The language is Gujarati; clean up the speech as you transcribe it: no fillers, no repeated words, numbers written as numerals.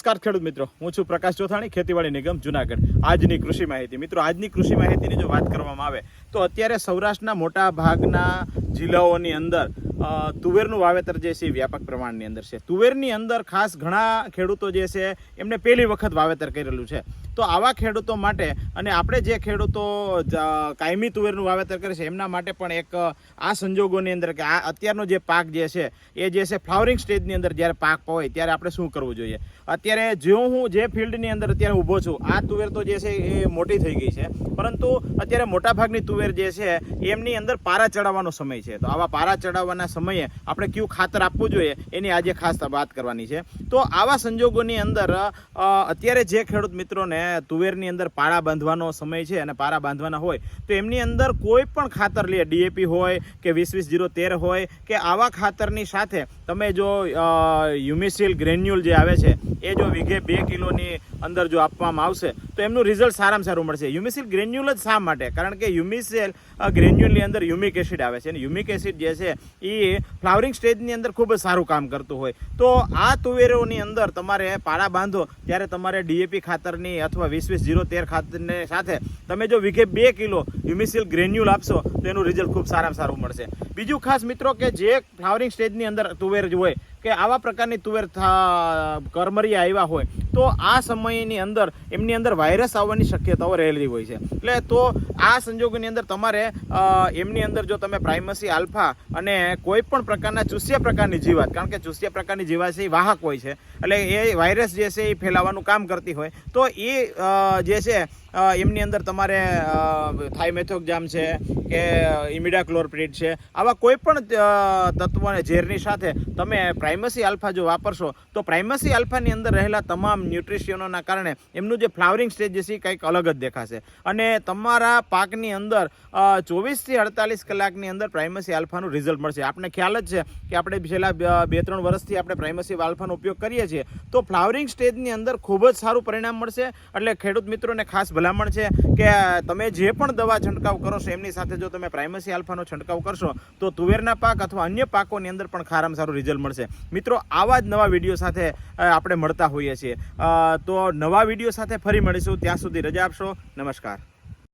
નમસ્કાર ખેડૂત મિત્રો, હું છું પ્રકાશ ચોથાણી, ખેતીવાડી નિગમ જુનાગઢ. આજની કૃષિ માહિતી મિત્રો, આજની કૃષિ માહિતીની જો વાત કરવામાં આવે તો અત્યારે સૌરાષ્ટ્રના મોટા ભાગના જિલ્લાઓની અંદર તુવેરનું વાવેતર જે છે વ્યાપક પ્રમાણની અંદર છે. તુવેરની અંદર ખાસ ઘણા ખેડૂતો જે છે એમને પહેલી વખત વાવેતર કરેલું છે. તો આવા ખેડૂતો માટે અને આપણે જે ખેડૂતો કાયમી તુવેરનું વાવેતર કરે છે એમના માટે પણ એક આ સંજોગોની અંદર કે આ અત્યારનો જે પાક જે છે એ જે છે ફ્લાવરિંગ સ્ટેજની અંદર જ્યારે પાક હોય ત્યારે આપણે શું કરવું જોઈએ. અત્યારે હું જે ફિલ્ડની અંદર અત્યારે ઊભો છું, આ તુવેર તો જે છે એ મોટી થઈ ગઈ છે, પરંતુ અત્યારે મોટાભાગની તુવેર જે છે એમની અંદર પારા ચડાવવાનો સમય છે. તો આવા પારા ચડાવવાના સમયે આપણે કયું ખાતર આપવું જોઈએ એની આજે ખાસ વાત કરવાની છે. તો આવા સંજોગોની અંદર અત્યારે જે ખેડૂત મિત્રોને તુવેરની અંદર પાળા બાંધવાનો સમય છે અને પારા બાંધવાના હોય તો એમની અંદર કોઈ પણ ખાતર લે, ડીએપી હોય કે 20-20-0-13 હોય કે આવા ખાતરની સાથે તમે જો હ્યુમિસિલ ગ્રેન્યુલ જે આવે છે એ જો વીઘે 2 કિલોની અંદર જો આપવામાં આવશે તો એમનું રિઝલ્ટ સારામાં સારું મળશે. હ્યુમિસિલ ગ્રેન્યુલ જ શા માટે? કારણ કે હ્યુમિસિલ ગ્રેન્યુલની અંદર હ્યુમિક એસિડ આવે છે અને હ્યુમિક એસિડ જે છે એ ફ્લાવરિંગ સ્ટેજની અંદર ખૂબ જ સારું કામ કરતું હોય. તો આ તુવેરોની અંદર તમારે પાળા બાંધો ત્યારે તમારે ડીએપી ખાતરની અથવા 20-20-0-13 ખાતરની સાથે તમે જો વીઘે 2 કિલો હ્યુમિસિલ ગ્રેન્યુલ આપશો તો એનું રિઝલ્ટ ખૂબ સારામાં સારું મળશે. બીજું ખાસ મિત્રો કે જે ફ્લાવરિંગ સ્ટેજની અંદર તુવેર હોય કે આવા પ્રકારની તુવેર કરમરિયા આવ્યા હોય તો આ સમયની અંદર એમની અંદર વાયરસ આવવાની શક્યતાઓ રહેલી હોય છે. એટલે તો આ સંજોગોની અંદર તમારે એમની અંદર જો તમે પ્રાઇમસી આલ્ફા અને કોઈ પણ પ્રકારના ચૂસ્યા પ્રકારની જીવાત, કારણ કે ચૂસ્યા પ્રકારની જીવાત છે એ વાહક હોય છે, એટલે એ વાયરસ જે છે એ ફેલાવાનું કામ કરતી હોય તો એ જે છે એમની અંદર તમારે થાઇમેથોક્ઝામ છે કે ઇમિડાક્લોરપ્રિડ છે, આવા કોઈ પણ તત્વોને ઝેરની સાથે તમે પ્રાઇમસી આલ્ફા જો વાપરશો તો પ્રાઇમસી આલ્ફાની અંદર રહેલા તમામ ન્યુટ્રિશિયનોના કારણે એમનું જે ફ્લાવરિંગ સ્ટેજ છે એ કંઈક અલગ જ દેખાશે અને તમારા પાકની અંદર 24 થી 48 કલાકની અંદર પ્રાઇમસી આલ્ફાનું રિઝલ્ટ મળશે. આપણે ખ્યાલ જ છે કે આપણે છેલ્લા 2-3 વર્ષથી આપણે પ્રાઇમસી આલ્ફાનો ઉપયોગ કરીએ છીએ તો ફ્લાવરિંગ સ્ટેજની અંદર ખૂબ જ સારું પરિણામ મળશે. એટલે ખેડૂત મિત્રોને ખાસ ભલામણ છે કે તમે જે પણ દવા છંટકાવ કરો છો એમની સાથે જો તમે પ્રાઇમસી આલ્ફાનો છંટકાવ કરશો તો તુવેરના પાક અથવા અન્ય પાકોની અંદર પણ સારામાં સારું રિઝલ્ટ મળશે. મિત્રો, આવા જ નવા વિડીયો સાથે આપણે મળતા હોઈએ છીએ. તો નવા વિડીયો સાથે ફરી મળીશું. ત્યાં સુધી રજા આપશો. નમસ્કાર.